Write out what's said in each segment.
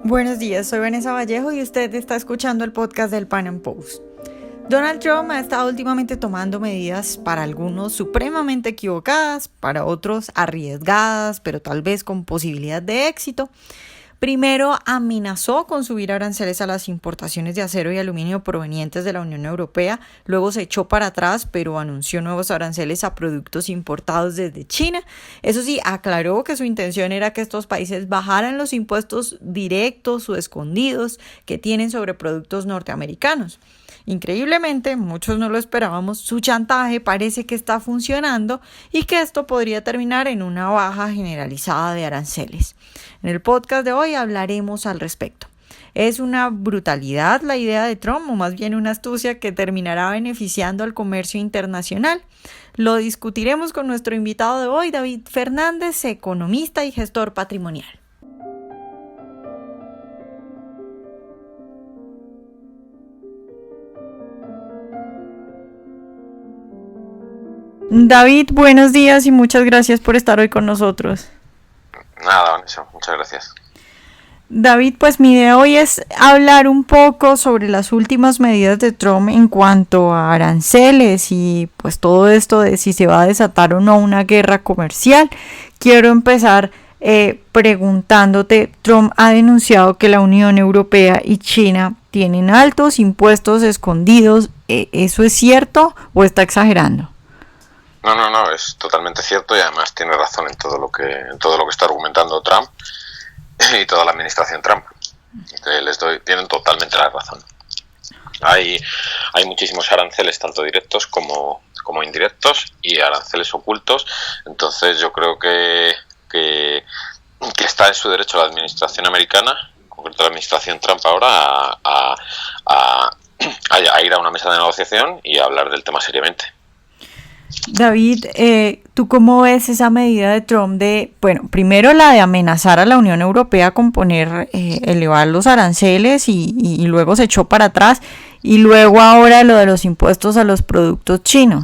Buenos días, soy Vanessa Vallejo y usted está escuchando el podcast del Pan Am Post. Donald Trump ha estado últimamente tomando medidas para algunos supremamente equivocadas, para otros arriesgadas, pero tal vez con posibilidad de éxito. Primero amenazó con subir aranceles a las importaciones de acero y aluminio provenientes de la Unión Europea, luego se echó para atrás, pero anunció nuevos aranceles a productos importados desde China. Eso sí, aclaró que su intención era que estos países bajaran los impuestos directos o escondidos que tienen sobre productos norteamericanos. Increíblemente, muchos no lo esperábamos, su chantaje parece que está funcionando y que esto podría terminar en una baja generalizada de aranceles. En el podcast de hoy hablaremos al respecto. ¿Es una brutalidad la idea de Trump o más bien una astucia que terminará beneficiando al comercio internacional? Lo discutiremos con nuestro invitado de hoy, David Fernández, economista y gestor patrimonial. David, buenos días y muchas gracias por estar hoy con nosotros. Nada, Vanessa, muchas gracias. David, pues mi idea hoy es hablar un poco sobre las últimas medidas de Trump en cuanto a aranceles y pues todo esto de si se va a desatar o no una guerra comercial. Quiero empezar preguntándote, Trump ha denunciado que la Unión Europea y China tienen altos impuestos escondidos. ¿Eso es cierto o está exagerando? No, es totalmente cierto y además tiene razón en todo lo que está argumentando Trump y toda la administración Trump. Tienen totalmente la razón. Hay muchísimos aranceles, tanto directos como indirectos, y aranceles ocultos. Entonces yo creo que está en su derecho la administración americana, en concreto la administración Trump ahora, a ir a una mesa de negociación y a hablar del tema seriamente. David, ¿tú cómo ves esa medida de Trump primero la de amenazar a la Unión Europea con elevar los aranceles y luego se echó para atrás, y luego ahora lo de los impuestos a los productos chinos?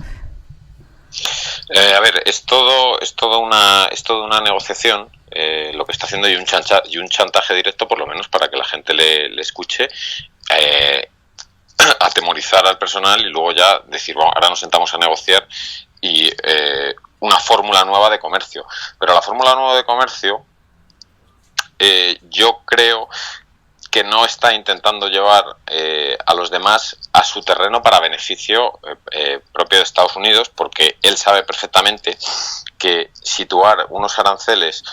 Es toda una negociación, lo que está haciendo, y un chantaje directo, por lo menos para que la gente le escuche, atemorizar al personal y luego ya decir, bueno, ahora nos sentamos a negociar y una fórmula nueva de comercio. Pero la fórmula nueva de comercio, yo creo que no está intentando llevar a los demás a su terreno para beneficio propio de Estados Unidos, porque él sabe perfectamente que situar unos aranceles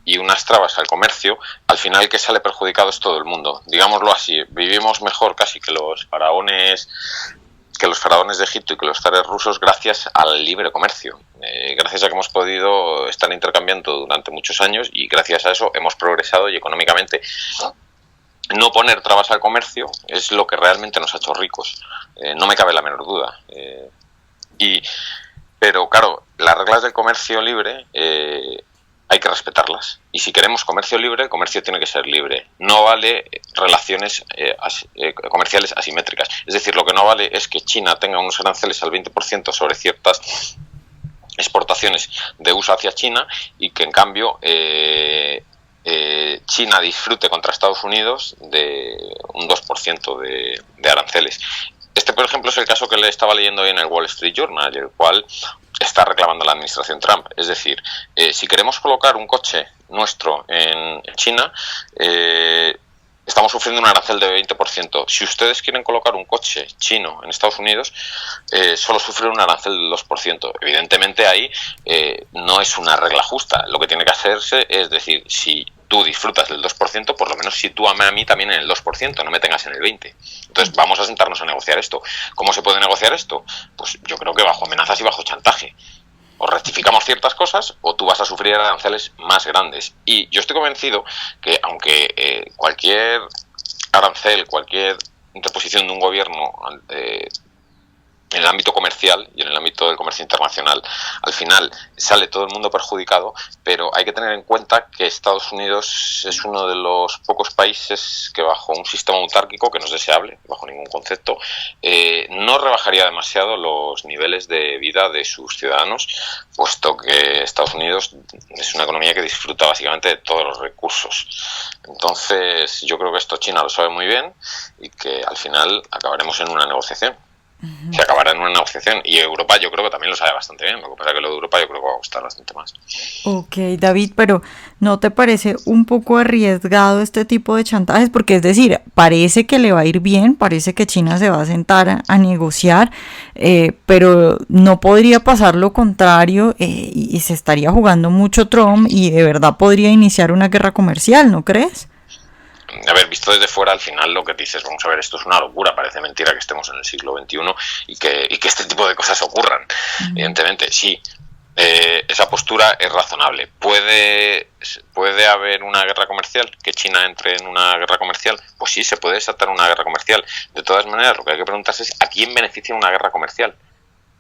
y unas trabas al comercio, al final que sale perjudicado es todo el mundo. Digámoslo así, vivimos mejor casi que los faraones de Egipto y que los zares rusos gracias al libre comercio, gracias a que hemos podido estar intercambiando durante muchos años, y gracias a eso hemos progresado y económicamente no poner trabas al comercio es lo que realmente nos ha hecho ricos, no me cabe la menor duda. Pero claro, las reglas del comercio libre hay que respetarlas. Y si queremos comercio libre, el comercio tiene que ser libre. No vale relaciones comerciales asimétricas. Es decir, lo que no vale es que China tenga unos aranceles al 20% sobre ciertas exportaciones de USA hacia China, y que en cambio China disfrute contra Estados Unidos de un 2% de aranceles. Este, por ejemplo, es el caso que le estaba leyendo hoy en el Wall Street Journal, el cual está reclamando la administración Trump. Es decir, si queremos colocar un coche nuestro en China, estamos sufriendo un arancel de 20%. Si ustedes quieren colocar un coche chino en Estados Unidos, solo sufren un arancel del 2%. Evidentemente ahí no es una regla justa. Lo que tiene que hacerse es decir, si tú disfrutas del 2%, por lo menos sitúame a mí también en el 2%, no me tengas en el 20%. Entonces vamos a sentarnos a negociar esto. ¿Cómo se puede negociar esto? Pues yo creo que bajo amenazas y bajo chantaje. O rectificamos ciertas cosas o tú vas a sufrir aranceles más grandes. Y yo estoy convencido que aunque cualquier arancel, cualquier interposición de un gobierno en el ámbito comercial y en el ámbito del comercio internacional. Al final sale todo el mundo perjudicado, pero hay que tener en cuenta que Estados Unidos es uno de los pocos países que bajo un sistema autárquico, que no es deseable, bajo ningún concepto, no rebajaría demasiado los niveles de vida de sus ciudadanos, puesto que Estados Unidos es una economía que disfruta básicamente de todos los recursos. Entonces yo creo que esto China lo sabe muy bien y que al final acabaremos en una negociación. Se acabará en una negociación, y Europa yo creo que también lo sabe bastante bien. Lo que pasa es que lo de Europa yo creo que va a costar bastante más. Ok, David, pero ¿no te parece un poco arriesgado este tipo de chantajes? Porque es decir, parece que le va a ir bien, parece que China se va a sentar a negociar, pero no podría pasar lo contrario, y se estaría jugando mucho Trump y de verdad podría iniciar una guerra comercial, ¿no crees? A ver, visto desde fuera, al final lo que dices, vamos a ver, esto es una locura, parece mentira que estemos en el siglo XXI y que este tipo de cosas ocurran. Evidentemente, sí, esa postura es razonable. ¿Puede haber una guerra comercial? ¿Que China entre en una guerra comercial? Pues sí, se puede desatar una guerra comercial. De todas maneras, lo que hay que preguntarse es ¿a quién beneficia una guerra comercial?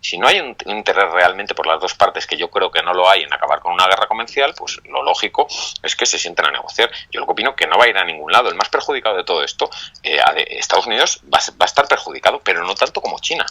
Si no hay un interés realmente por las dos partes, que yo creo que no lo hay, en acabar con una guerra comercial, pues lo lógico es que se sienten a negociar. Yo lo que opino que no va a ir a ningún lado. El más perjudicado de todo esto, Estados Unidos va a estar perjudicado, pero no tanto como China.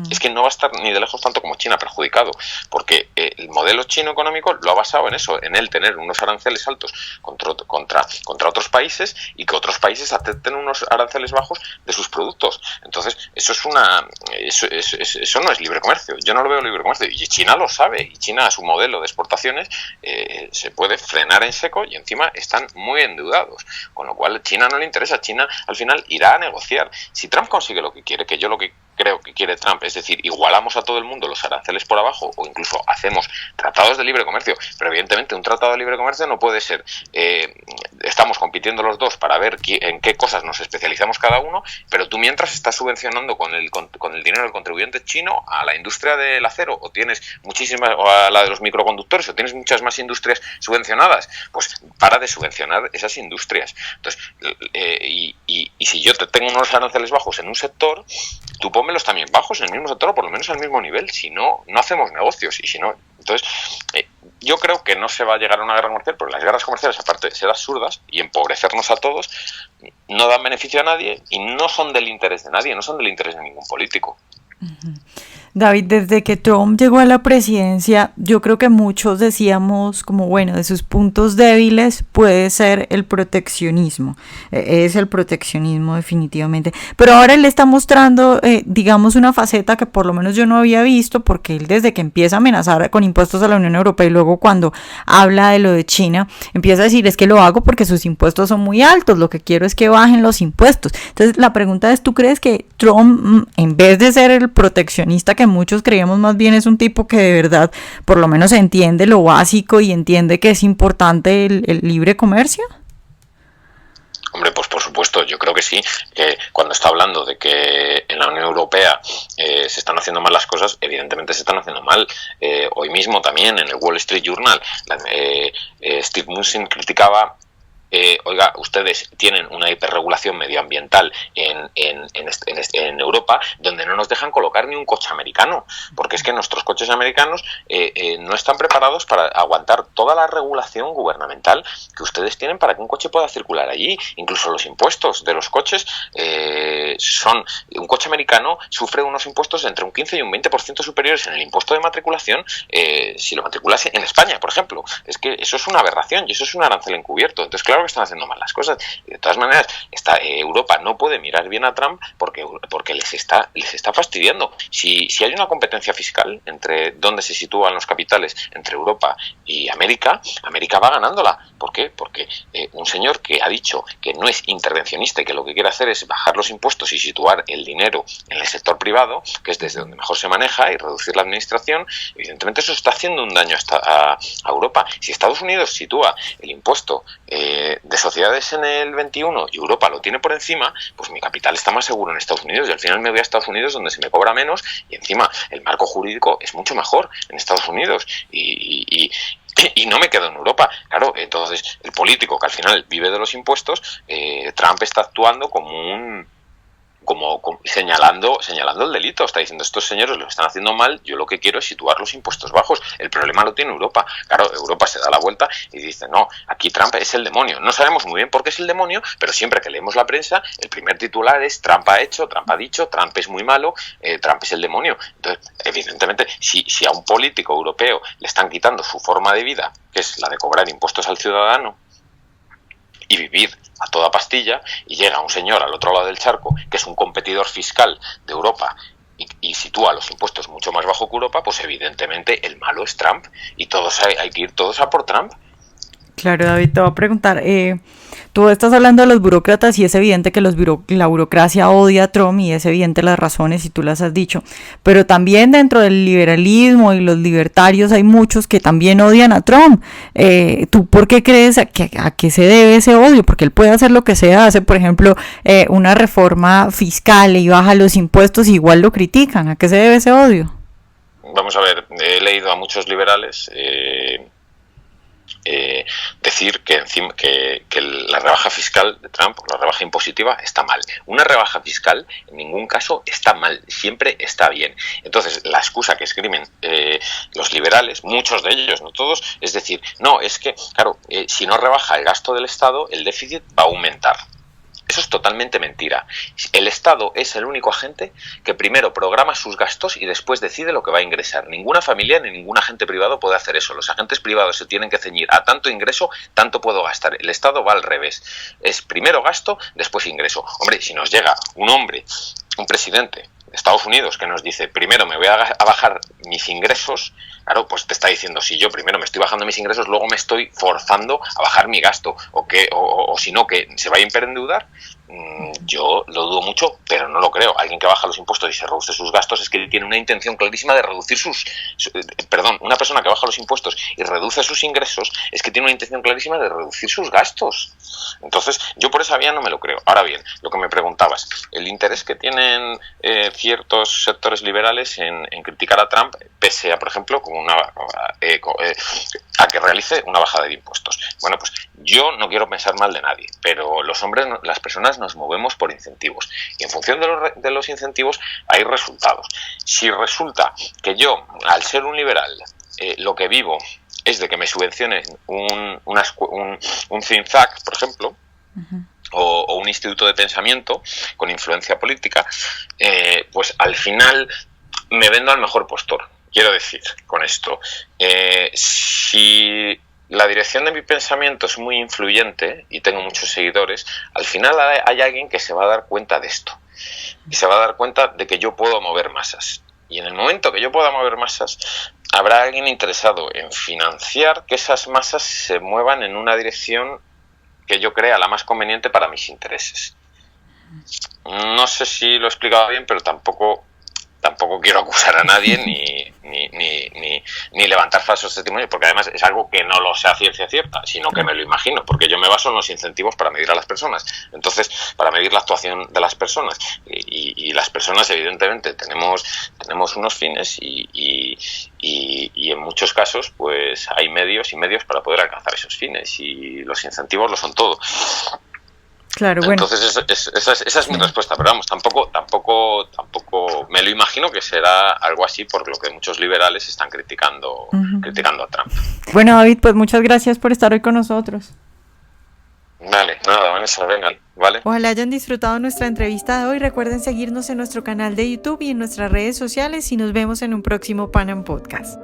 Es que no va a estar ni de lejos tanto como China perjudicado, porque el modelo chino económico lo ha basado en eso, en el tener unos aranceles altos contra otros países y que otros países acepten unos aranceles bajos de sus productos. Entonces, eso no es libre comercio. Yo no lo veo libre comercio, y China lo sabe, y China, su modelo de exportaciones se puede frenar en seco, y encima están muy endeudados, con lo cual a China no le interesa. China al final irá a negociar. Si Trump consigue lo que quiere, que yo lo que creo que quiere Trump, es decir, igualamos a todo el mundo los aranceles por abajo, o incluso hacemos tratados de libre comercio, pero evidentemente un tratado de libre comercio no puede ser estamos compitiendo los dos para ver en qué cosas nos especializamos cada uno, pero tú mientras estás subvencionando con el dinero del contribuyente chino a la industria del acero, o tienes muchísimas, o a la de los microconductores, o tienes muchas más industrias subvencionadas, pues para de subvencionar esas industrias. Entonces, y si yo te tengo unos aranceles bajos en un sector, tú pónmelos también bajos en el mismo sector, o por lo menos al mismo nivel. Si no, no hacemos negocios. Y si no, entonces yo creo que no se va a llegar a una guerra comercial, porque las guerras comerciales, aparte de ser absurdas y empobrecernos a todos, no dan beneficio a nadie y no son del interés de nadie, no son del interés de ningún político. David, desde que Trump llegó a la presidencia, yo creo que muchos decíamos como, bueno, de sus puntos débiles puede ser el proteccionismo. Es el proteccionismo definitivamente. Pero ahora él está mostrando, digamos, una faceta que por lo menos yo no había visto, porque él desde que empieza a amenazar con impuestos a la Unión Europea, y luego cuando habla de lo de China, empieza a decir, es que lo hago porque sus impuestos son muy altos, lo que quiero es que bajen los impuestos. Entonces la pregunta es, ¿tú crees que Trump, en vez de ser el proteccionista que muchos creíamos, más bien es un tipo que de verdad por lo menos entiende lo básico y entiende que es importante el libre comercio? Hombre, pues por supuesto, yo creo que sí. Cuando está hablando de que en la Unión Europea se están haciendo mal las cosas, evidentemente se están haciendo mal. Hoy mismo también en el Wall Street Journal, Steve Mnuchin criticaba oiga, ustedes tienen una hiperregulación medioambiental en Europa, donde no nos dejan colocar ni un coche americano, porque es que nuestros coches americanos no están preparados para aguantar toda la regulación gubernamental que ustedes tienen para que un coche pueda circular allí. Incluso los impuestos de los coches un coche americano sufre unos impuestos entre un 15 y un 20% superiores en el impuesto de matriculación si lo matriculase en España, por ejemplo. Es que eso es una aberración y eso es un arancel encubierto. Entonces, claro que están haciendo mal las cosas. Y de todas maneras, Europa no puede mirar bien a Trump porque les está fastidiando. Si hay una competencia fiscal entre dónde se sitúan los capitales entre Europa y América va ganándola. ¿Por qué? Porque un señor que ha dicho que no es intervencionista y que lo que quiere hacer es bajar los impuestos y situar el dinero en el sector privado, que es desde donde mejor se maneja, y reducir la administración, evidentemente eso está haciendo un daño a Europa. Si Estados Unidos sitúa el impuesto de sociedades en el 21 y Europa lo tiene por encima, pues mi capital está más seguro en Estados Unidos y al final me voy a Estados Unidos, donde se me cobra menos, y encima el marco jurídico es mucho mejor en Estados Unidos y no me quedo en Europa. Claro, entonces el político que al final vive de los impuestos, Trump está actuando como un señalando el delito. Está diciendo, estos señores lo están haciendo mal, yo lo que quiero es situar los impuestos bajos. El problema lo tiene Europa. Claro, Europa se da la vuelta y dice, no, aquí Trump es el demonio. No sabemos muy bien por qué es el demonio, pero siempre que leemos la prensa, el primer titular es Trump ha hecho, Trump ha dicho, Trump es muy malo, Trump es el demonio. Entonces, evidentemente, si a un político europeo le están quitando su forma de vida, que es la de cobrar impuestos al ciudadano, y vivir a toda pastilla, y llega un señor al otro lado del charco, que es un competidor fiscal de Europa, y sitúa los impuestos mucho más bajo que Europa, pues evidentemente el malo es Trump, y todos hay que ir todos a por Trump. Claro, David, te voy a preguntar, tú estás hablando de los burócratas y es evidente que la burocracia odia a Trump y es evidente las razones y tú las has dicho, pero también dentro del liberalismo y los libertarios hay muchos que también odian a Trump. ¿Tú por qué crees a qué se debe ese odio? Porque él puede hacer lo que sea, hace por ejemplo una reforma fiscal y baja los impuestos y igual lo critican. ¿A qué se debe ese odio? Vamos a ver, he leído a muchos liberales decir que la rebaja fiscal de Trump, la rebaja impositiva, está mal. Una rebaja fiscal en ningún caso está mal, siempre está bien. Entonces, la excusa que escriben los liberales, muchos de ellos, no todos, es decir, no, es que, claro, si no rebaja el gasto del Estado, el déficit va a aumentar. Eso es totalmente mentira. El Estado es el único agente que primero programa sus gastos y después decide lo que va a ingresar. Ninguna familia ni ningún agente privado puede hacer eso. Los agentes privados se tienen que ceñir a tanto ingreso, tanto puedo gastar. El Estado va al revés. Es primero gasto, después ingreso. Hombre, si nos llega un presidente de Estados Unidos que nos dice, primero me voy a bajar mis ingresos, claro, pues te está diciendo, si yo primero me estoy bajando mis ingresos, luego me estoy forzando a bajar mi gasto, o si no, que se vaya a hiperendeudar. Yo lo dudo mucho, pero no lo creo. Alguien que baja los impuestos y se reduce sus gastos es que tiene una intención clarísima de reducir una persona que baja los impuestos y reduce sus ingresos es que tiene una intención clarísima de reducir sus gastos. Entonces, yo por esa vía no me lo creo. Ahora bien, lo que me preguntabas, el interés que tienen ciertos sectores liberales en criticar a Trump, pese a, por ejemplo, a que realice una bajada de impuestos. Bueno, pues yo no quiero pensar mal de nadie, pero las personas nos movemos por incentivos y en función de los incentivos hay resultados. Si resulta que yo, al ser un liberal, lo que vivo es de que me subvencionen un think tank, por ejemplo, o un instituto de pensamiento con influencia política, pues al final me vendo al mejor postor. Quiero decir con esto, si la dirección de mi pensamiento es muy influyente y tengo muchos seguidores, al final hay alguien que se va a dar cuenta de esto y se va a dar cuenta de que yo puedo mover masas. Y en el momento que yo pueda mover masas, habrá alguien interesado en financiar que esas masas se muevan en una dirección que yo crea la más conveniente para mis intereses. No sé si lo he explicado bien, pero tampoco quiero acusar a nadie ni levantar falsos testimonios, porque además es algo que no lo sé a ciencia cierta, sino que me lo imagino, porque yo me baso en los incentivos para medir a las personas. Entonces, para medir la actuación de las personas, y las personas evidentemente tenemos unos fines y en muchos casos pues hay medios y medios para poder alcanzar esos fines, y los incentivos lo son todo. Claro, bueno. Entonces esa es mi respuesta, pero vamos, tampoco me lo imagino que será algo así por lo que muchos liberales están criticando a Trump. Bueno, David, pues muchas gracias por estar hoy con nosotros. Vale, nada, Vanessa, vengan, ¿vale? Ojalá hayan disfrutado nuestra entrevista de hoy. Recuerden seguirnos en nuestro canal de YouTube y en nuestras redes sociales y nos vemos en un próximo Panam Podcast.